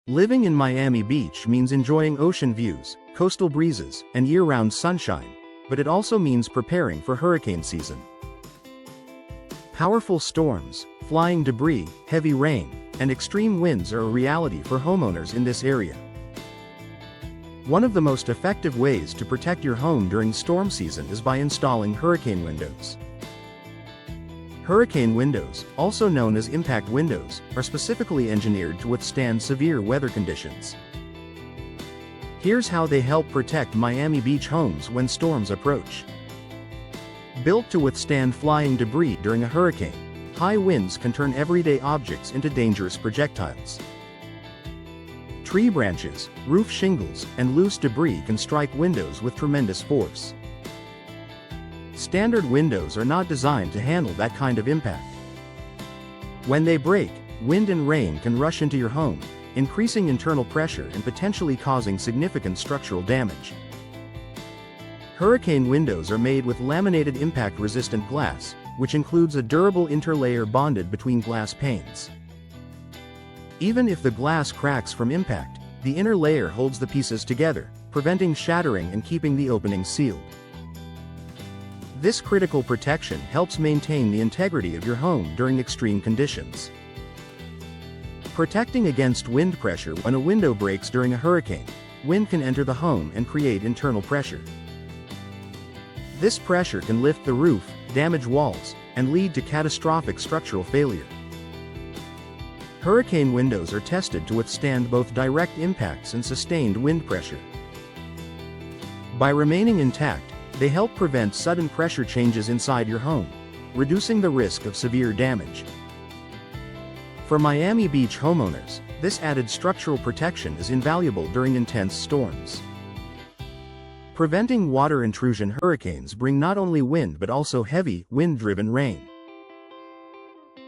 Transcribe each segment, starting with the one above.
Living in Miami Beach means enjoying ocean views, coastal breezes, and year-round sunshine, but it also means preparing for hurricane season. Powerful storms, flying debris, heavy rain, and extreme winds are a reality for homeowners in this area. One of the most effective ways to protect your home during storm season is by installing hurricane windows. Hurricane windows, also known as impact windows, are specifically engineered to withstand severe weather conditions. Here's how they help protect Miami Beach homes when storms approach. Built to withstand flying debris during a hurricane, high winds can turn everyday objects into dangerous projectiles. Tree branches, roof shingles, and loose debris can strike windows with tremendous force. Standard windows are not designed to handle that kind of impact. When they break, wind and rain can rush into your home, increasing internal pressure and potentially causing significant structural damage. Hurricane windows are made with laminated impact-resistant glass, which includes a durable interlayer bonded between glass panes. Even if the glass cracks from impact, the inner layer holds the pieces together, preventing shattering and keeping the opening sealed. This critical protection helps maintain the integrity of your home during extreme conditions. Protecting against wind pressure. When a window breaks during a hurricane, wind can enter the home and create internal pressure. This pressure can lift the roof, damage walls, and lead to catastrophic structural failure. Hurricane windows are tested to withstand both direct impacts and sustained wind pressure. By remaining intact, they help prevent sudden pressure changes inside your home, reducing the risk of severe damage. For Miami Beach homeowners, this added structural protection is invaluable during intense storms. Preventing water intrusion. Hurricanes bring not only wind but also heavy, wind-driven rain.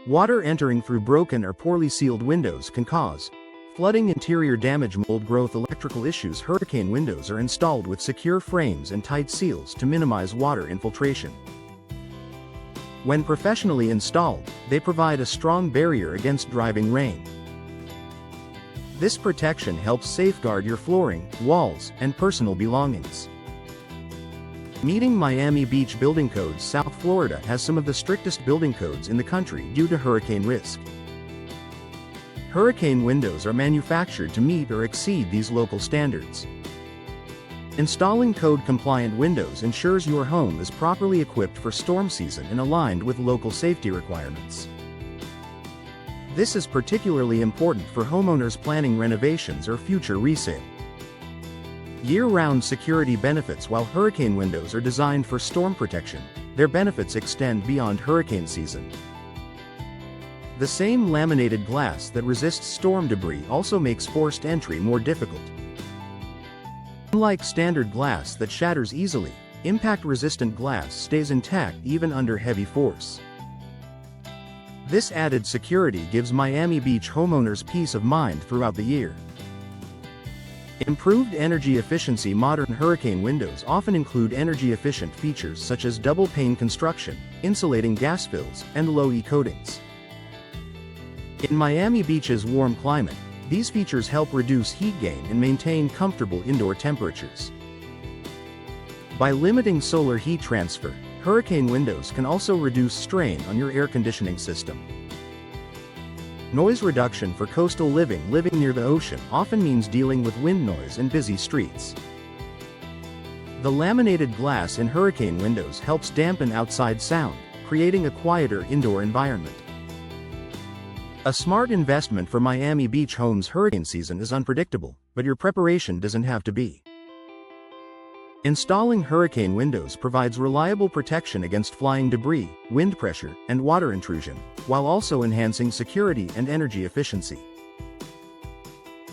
Water entering through broken or poorly sealed windows can cause flooding, interior damage, mold growth, electrical issues. Hurricane windows are installed with secure frames and tight seals to minimize water infiltration. When professionally installed, they provide a strong barrier against driving rain. This protection helps safeguard your flooring, walls, and personal belongings. Meeting Miami Beach Building Codes. South Florida has some of the strictest building codes in the country due to hurricane risk. Hurricane windows are manufactured to meet or exceed these local standards. Installing code-compliant windows ensures your home is properly equipped for storm season and aligned with local safety requirements. This is particularly important for homeowners planning renovations or future resale. Year-round security benefits. While hurricane windows are designed for storm protection, their benefits extend beyond hurricane season. The same laminated glass that resists storm debris also makes forced entry more difficult. Unlike standard glass that shatters easily, impact-resistant glass stays intact even under heavy force. This added security gives Miami Beach homeowners peace of mind throughout the year. Improved energy efficiency. Modern hurricane windows often include energy-efficient features such as double-pane construction, insulating gas fills, and low-E coatings. In Miami Beach's warm climate, these features help reduce heat gain and maintain comfortable indoor temperatures. By limiting solar heat transfer, hurricane windows can also reduce strain on your air conditioning system. Noise reduction. For coastal living. Living near the ocean often means dealing with wind noise and busy streets. The laminated glass in hurricane windows helps dampen outside sound, creating a quieter indoor environment. A smart investment for Miami Beach homes. Hurricane season is unpredictable, but your preparation doesn't have to be. Installing hurricane windows provides reliable protection against flying debris, wind pressure, and water intrusion, while also enhancing security and energy efficiency.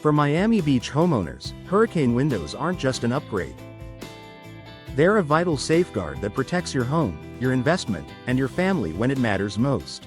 For Miami Beach homeowners, hurricane windows aren't just an upgrade. They're a vital safeguard that protects your home, your investment, and your family when it matters most.